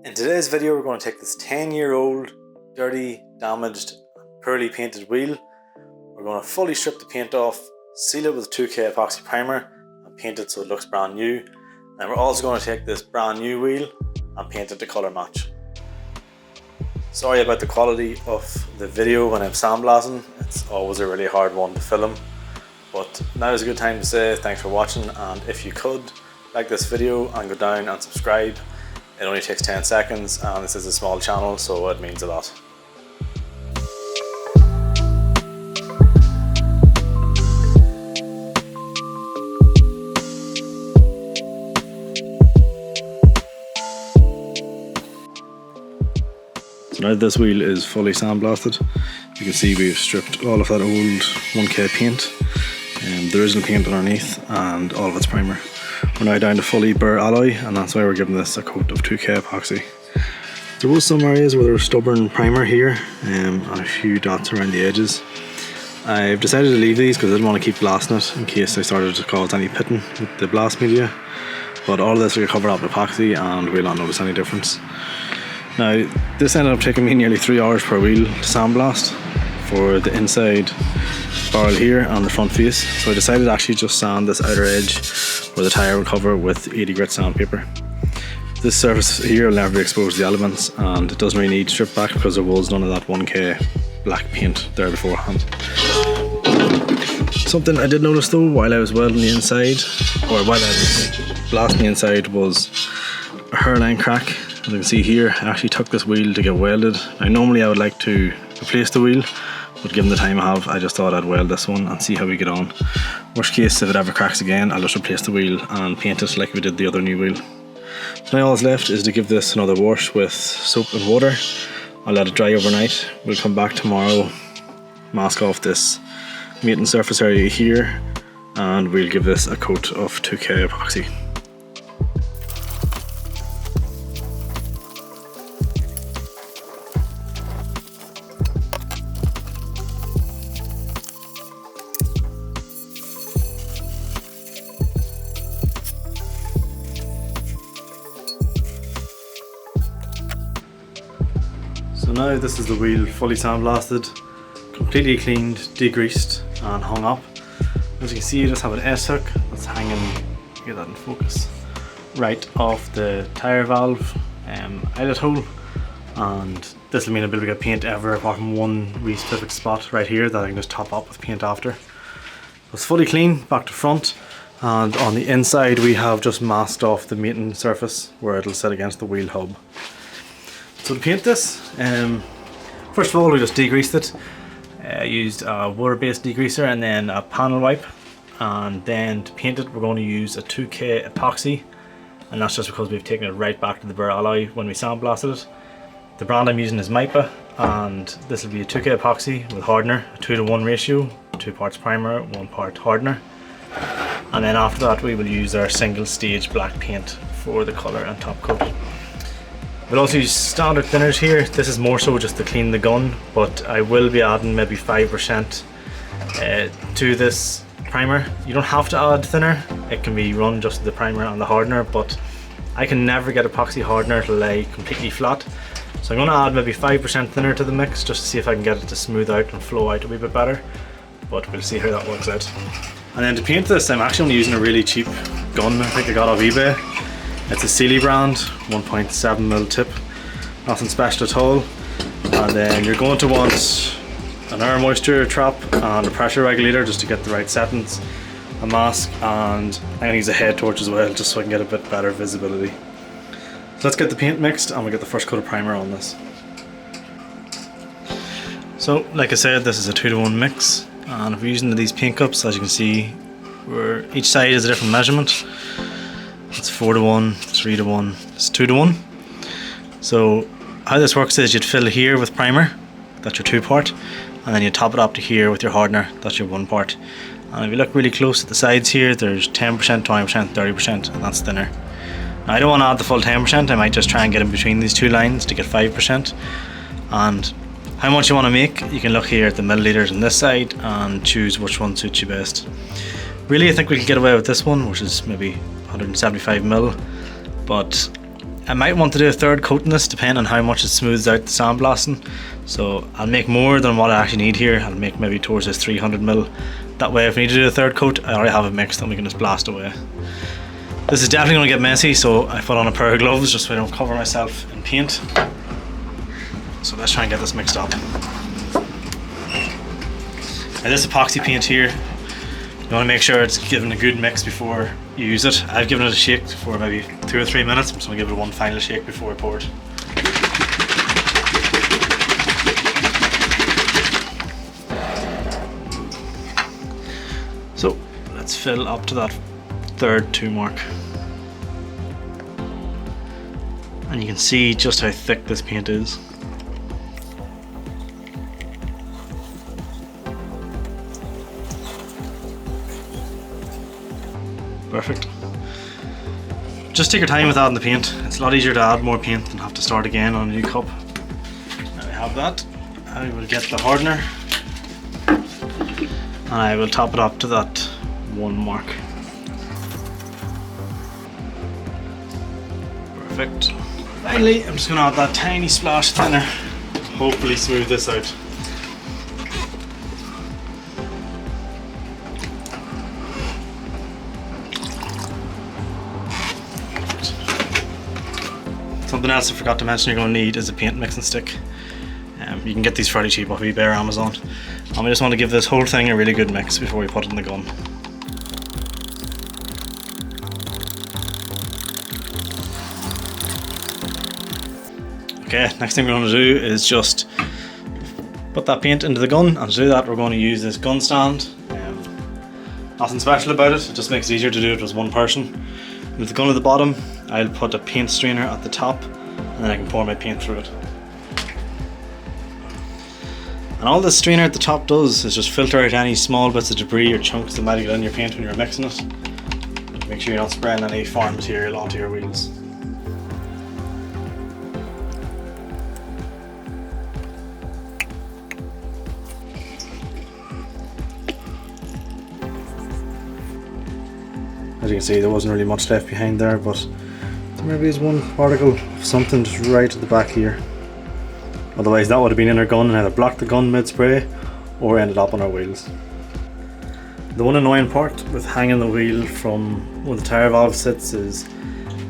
In today's video, we're going to take this 10-year-old, dirty, damaged, poorly painted wheel. We're going to fully strip the paint off, seal it with 2K epoxy primer and paint it so it looks brand new. And we're also going to take this brand new wheel and paint it to colour match. Sorry about the quality of the video when I'm sandblasting. It's always a really hard one to film. But now is a good time to say thanks for watching, and if you could, like this video and go down and subscribe. It only takes 10 seconds and this is a small channel, so it means a lot. So now this wheel is fully sandblasted. You can see we've stripped all of that old 1K paint, the original paint underneath, and all of its primer. We're now down to fully bare alloy, and that's why we're giving this a coat of 2K epoxy. There was some areas where there was stubborn primer here and a few dots around the edges. I've decided to leave these because I didn't want to keep blasting it in case I started to cause any pitting with the blast media. But all of this will get covered up with epoxy and we'll not notice any difference. Now, this ended up taking me nearly 3 hours per wheel to sandblast for the inside barrel here and the front face. So I decided to actually just sand this outer edge where the tyre will cover with 80 grit sandpaper. This surface here will never be exposed to the elements, and it doesn't really need stripped back because there was none of that 1K black paint there beforehand. Something I did notice though while I was welding the inside, or while I was blasting the inside, was a hairline crack. As you can see here, I actually took this wheel to get welded. Now normally I would like to replace the wheel, but given the time I have, I just thought I'd weld this one and see how we get on. Worst case, if it ever cracks again, I'll just replace the wheel and paint it like we did the other new wheel. So now all that's left is to give this another wash with soap and water. I'll let it dry overnight. We'll come back tomorrow, mask off this mating surface area here, and we'll give this a coat of 2K epoxy. So now this is the wheel fully sandblasted, completely cleaned, degreased and hung up. As you can see, you just have an S-hook that's hanging, get that in focus, right off the tyre valve eyelet hole, and this will mean I'll be able to get paint ever apart from one wee specific spot right here that I can just top up with paint after. It's fully clean back to front, and on the inside we have just masked off the mating surface where it'll sit against the wheel hub. So to paint this, first of all we just degreased it. Used a water-based degreaser and then a panel wipe, and then to paint it we're going to use a 2K epoxy, and that's just because we've taken it right back to the bare alloy when we sandblasted it. The brand I'm using is Mipa, and this will be a 2K epoxy with hardener, a 2:1 ratio, 2 parts primer, 1 part hardener, and then after that we will use our single stage black paint for the colour and top coat. We'll also use standard thinners here. This is more so just to clean the gun, but I will be adding maybe 5% to this primer. You don't have to add thinner, it can be run just the primer and the hardener, but I can never get epoxy hardener to lay completely flat. So I'm going to add maybe 5% thinner to the mix just to see if I can get it to smooth out and flow out a wee bit better, but we'll see how that works out. And then to paint this, I'm actually only using a really cheap gun I think I got off eBay. It's a Sealy brand, 1.7mm tip, nothing special at all. And then you're going to want an air moisture trap and a pressure regulator just to get the right settings, a mask, and I'm going to use a head torch as well just so I can get a bit better visibility. So let's get the paint mixed and we'll get the first coat of primer on this. So like I said, this is a 2:1 mix, and if we're using these paint cups, as you can see, each side is a different measurement. It's 4:1, 3:1, it's 2:1. So how this works is you'd fill here with primer, that's your 2 part, and then you top it up to here with your hardener, that's your 1 part. And if you look really close at the sides here, there's 10%, 20%, 30%, and that's thinner. Now I don't want to add the full 10%, I might just try and get in between these two lines to get 5%. And how much you want to make, you can look here at the milliliters on this side and choose which one suits you best. Really, I think we could get away with this one, which is maybe 175 ml, but I might want to do a third coat in this depending on how much it smooths out the sandblasting. So I'll make more than what I actually need here. I'll make maybe towards this 300mm. That way if I need to do a third coat, I already have it mixed and we can just blast away. This is definitely going to get messy, so I put on a pair of gloves just so I don't cover myself in paint. So let's try and get this mixed up. Now this epoxy paint here, you want to make sure it's given a good mix before you use it. I've given it a shake for maybe 2 or 3 minutes. I'm just going to give it one final shake before I pour it. So let's fill up to that third 2 mark. And you can see just how thick this paint is. Perfect. Just take your time with adding the paint. It's a lot easier to add more paint than have to start again on a new cup. Now we have that. I will get the hardener and I will top it up to that 1 mark. Perfect. Finally, I'm just going to add that tiny splash thinner. Hopefully smooth this out. Something else I forgot to mention you're going to need is a paint mixing stick. You can get these fairly cheap off eBay or Amazon. And we just want to give this whole thing a really good mix before we put it in the gun. Okay, next thing we're going to do is just put that paint into the gun, and to do that we're going to use this gun stand. Nothing special about it, it just makes it easier to do it with one person. With the gun at the bottom, I'll put a paint strainer at the top and then I can pour my paint through it. And all this strainer at the top does is just filter out any small bits of debris or chunks that might get in your paint when you're mixing it. Make sure you're not spraying any foreign material onto your wheels. As you can see, there wasn't really much left behind there, but there maybe is one particle of something just right at the back here. Otherwise that would have been in our gun and either blocked the gun mid-spray or ended up on our wheels. The one annoying part with hanging the wheel from where the tire valve sits is,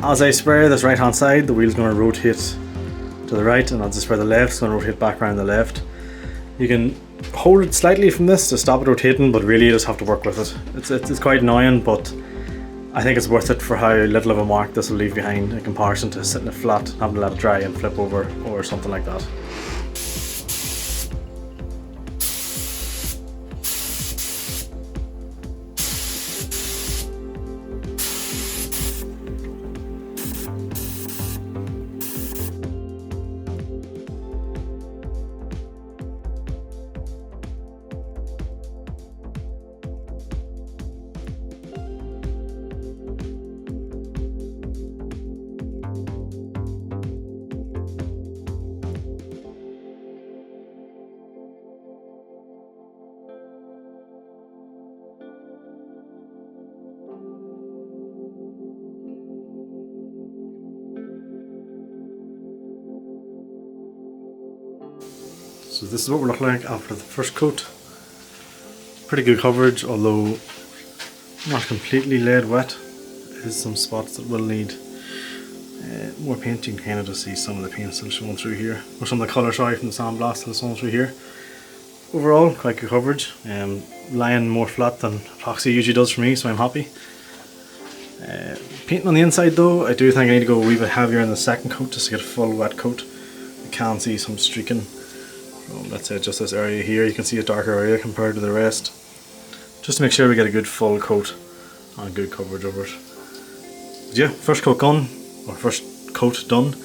as I spray this right hand side, the wheel's going to rotate to the right, and as I spray the left, it's going to rotate back around the left. You can hold it slightly from this to stop it rotating, but really you just have to work with it. It's quite annoying, but I think it's worth it for how little of a mark this will leave behind in comparison to sitting it flat, having to let it dry and flip over or something like that. So this is what we're looking like after the first coat. Pretty good coverage, although not completely lead wet. There's some spots that will need more paint. You can kind of just see some of the paint still showing through here, or some of the colour, sorry, from the sandblast still showing through here. Overall, quite good coverage. Lying more flat than epoxy usually does for me, so I'm happy. Painting on the inside though, I do think I need to go a wee bit heavier in the second coat just to get a full wet coat. You can see some streaking from, let's say, just this area here. You can see a darker area compared to the rest, just to make sure we get a good full coat and good coverage over it. But yeah, first coat done, or first coat done.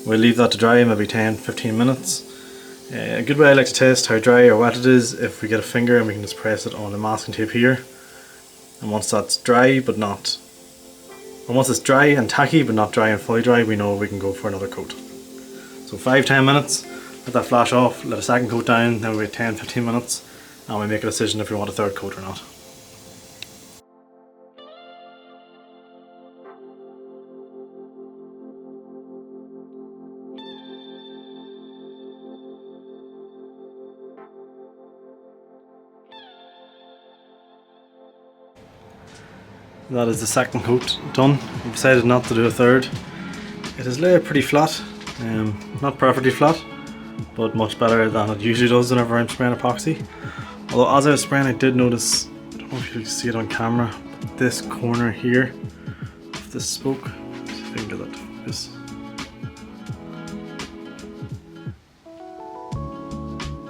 We'll leave that to dry maybe 10-15 minutes. A good way I like to test how dry or wet it is, if we get a finger and we can just press it on the masking tape here, and once that's dry but not, and once it's dry and tacky but not dry and fully dry, we know we can go for another coat. So 5-10 minutes, let that flash off, let a second coat down, then we wait 10-15 minutes and we make a decision if we want a third coat or not. That is the second coat done. I've decided not to do a third. It is laid pretty flat, not perfectly flat, but much better than it usually does whenever I'm spraying epoxy. Although as I was spraying, I did notice, I don't know if you can see it on camera, but this corner here of this spoke, let's see if I can get that to focus.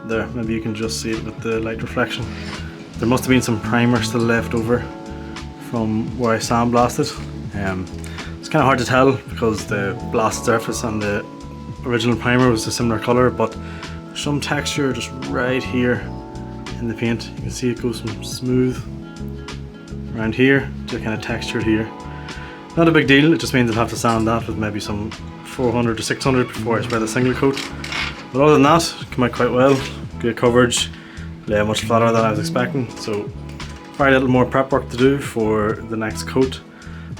There, maybe you can just see it with the light reflection. There must have been some primer still left over from where I sandblasted. It's kind of hard to tell because the blast surface and the original primer was a similar colour, but there's some texture just right here in the paint. You can see it goes from smooth around here to kind of textured here. Not a big deal, it just means I'll have to sand that with maybe some 400 to 600 before I spray the single coat. But other than that, it came out quite well. Good coverage, lay much flatter than I was expecting, so very little more prep work to do for the next coat.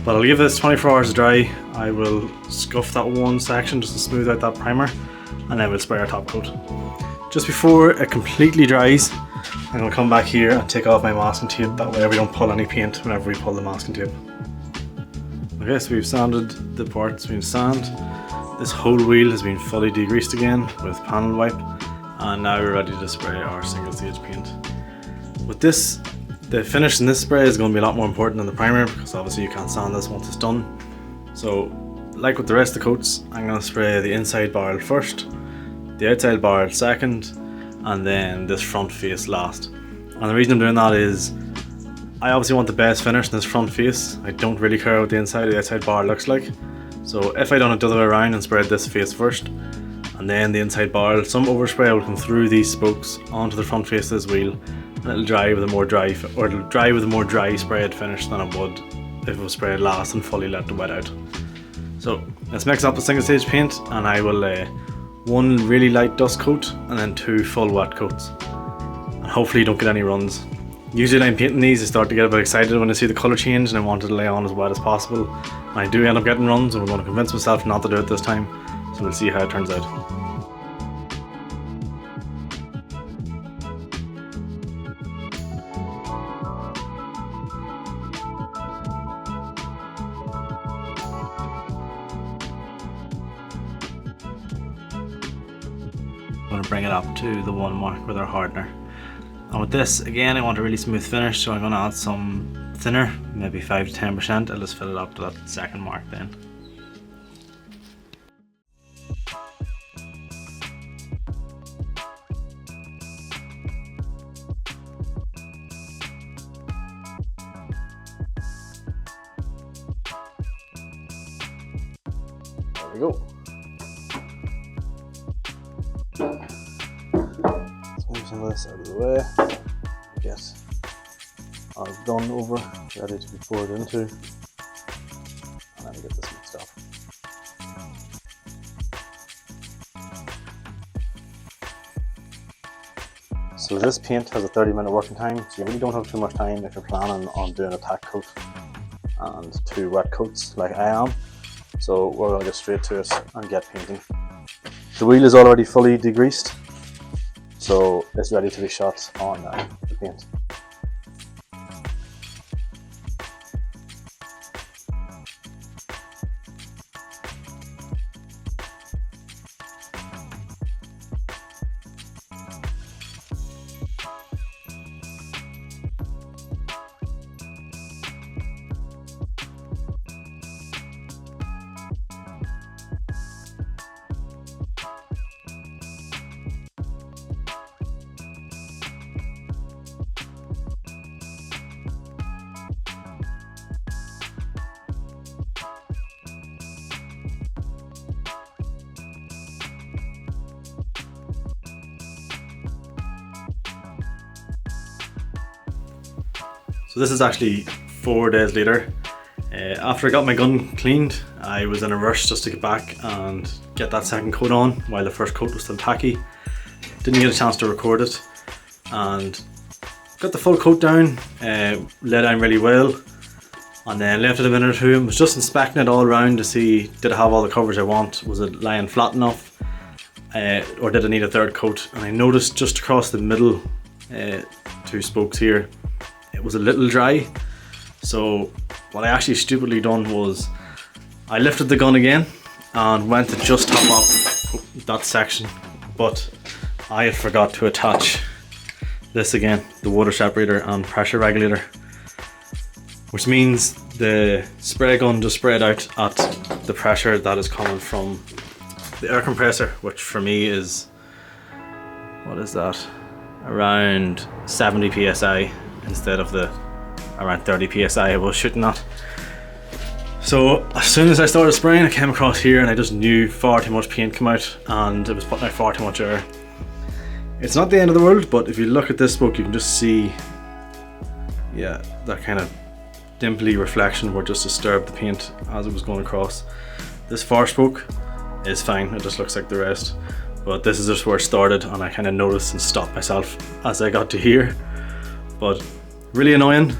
But I'll give this 24 hours to dry. I will scuff that one section just to smooth out that primer, and then we'll spray our top coat. Just before it completely dries, I'm going to come back here and take off my masking tape, that way we don't pull any paint whenever we pull the masking tape. Okay, so we've sanded the parts, we've sand. This whole wheel has been fully degreased again with panel wipe, and now we're ready to spray our single stage paint. With this, the finish in this spray is going to be a lot more important than the primer, because obviously you can't sand this once it's done. So like with the rest of the coats, I'm going to spray the inside barrel first, the outside barrel second, and then this front face last. And the reason I'm doing that is I obviously want the best finish in this front face. I don't really care what the inside or the outside bar looks like. So if I done it the other way around and sprayed this face first and then the inside barrel, some overspray will come through these spokes onto the front face of this wheel, and it'll dry with a more dry sprayed finish than it would if it was sprayed last and fully let it wet out. So let's mix up the single stage paint, and I will lay one really light dust coat and then two full wet coats, and hopefully you don't get any runs. Usually when I'm painting these, I start to get a bit excited when I see the colour change and I want it to lay on as wet as possible. And I do end up getting runs, and I'm going to convince myself not to do it this time, so we'll see how it turns out. I'm going to bring it up to the 1 mark with our hardener. And with this, again, I want a really smooth finish, so I'm going to add some thinner, maybe 5 to 10%. I'll just fill it up to that second mark then. There we go. Some of this out of the way, get our done over, ready to be poured into, and then get this mixed up. So this paint has a 30-minute working time, so you really don't have too much time if you're planning on doing a tack coat and 2 wet coats like I am. So we're going to get straight to it and get painting. The wheel is already fully degreased, so it's ready to be shot on the paint. So this is actually 4 days later. After I got my gun cleaned, I was in a rush just to get back and get that second coat on while the first coat was still tacky. Didn't get a chance to record it, and got the full coat down, laid down really well, and then left it a minute or two and was just inspecting it all around to see, did it have all the coverage I want? Was it lying flat enough? Or did I need a third coat? And I noticed just across the middle 2 spokes here, it was a little dry. So what I actually stupidly done was I lifted the gun again and went to just top up that section, but I had forgot to attach this again, the water separator and pressure regulator, which means the spray gun just sprayed out at the pressure that is coming from the air compressor, which for me is, what is that, around 70 psi instead of the around 30 psi I was shooting at. So as soon as I started spraying, I came across here and I just knew far too much paint came out and it was putting out far too much air. It's not the end of the world, but if you look at this spoke, you can just see, yeah, that kind of dimply reflection where just disturbed the paint as it was going across. This far spoke is fine, it just looks like the rest, but this is just where it started and I kind of noticed and stopped myself as I got to here. But really annoying.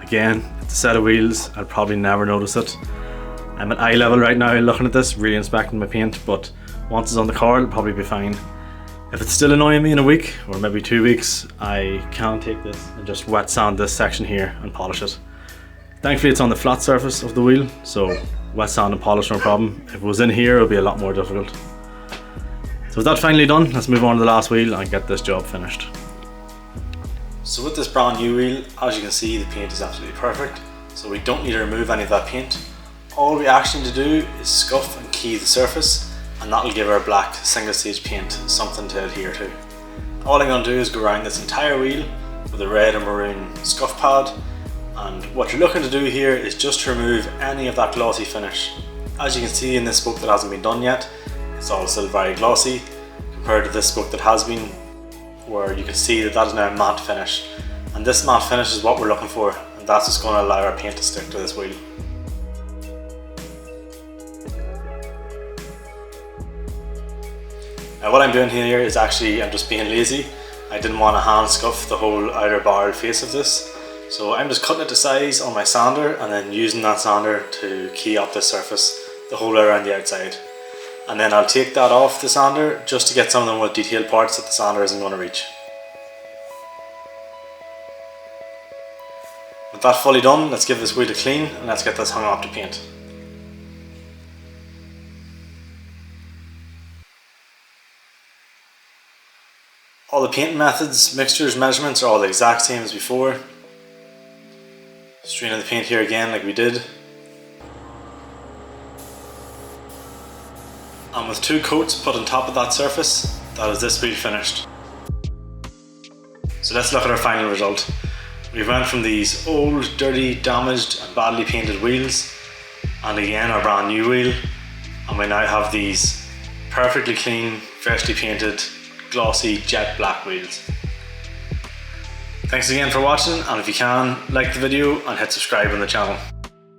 Again, it's a set of wheels, I'll probably never notice it. I'm at eye level right now looking at this, really inspecting my paint, but once it's on the car it'll probably be fine. If it's still annoying me in a week or maybe 2 weeks, I can take this and just wet sand this section here and polish it. Thankfully it's on the flat surface of the wheel, so wet sand and polish no problem. If it was in here it would be a lot more difficult. So with that finally done, let's move on to the last wheel and get this job finished. So with this brand new wheel, as you can see, the paint is absolutely perfect, so we don't need to remove any of that paint. All we actually need to do is scuff and key the surface, and that'll give our black single stage paint something to adhere to. All I'm going to do is go around this entire wheel with a red and maroon scuff pad, and what you're looking to do here is just to remove any of that glossy finish. As you can see in this spoke that hasn't been done yet, it's all still very glossy compared to this spoke that has been, where you can see that that is now a matte finish, and this matte finish is what we're looking for, and that's just going to allow our paint to stick to this wheel. Now what I'm doing here is actually, I'm just being lazy. I didn't want to hand scuff the whole outer barrel face of this, so I'm just cutting it to size on my sander and then using that sander to key up the surface the whole way around the outside. And then I'll take that off the sander just to get some of the more detailed parts that the sander isn't going to reach. With that fully done, let's give this wheel a clean and let's get this hung up to paint. All the paint methods, mixtures, measurements are all the exact same as before. Straining the paint here again like we did. And with 2 coats put on top of that surface, that is this wheel finished. So let's look at our final result. We went from these old, dirty, damaged and badly painted wheels, and again our brand new wheel, and we now have these perfectly clean, freshly painted, glossy jet black wheels. Thanks again for watching, and if you can, like the video and hit subscribe on the channel.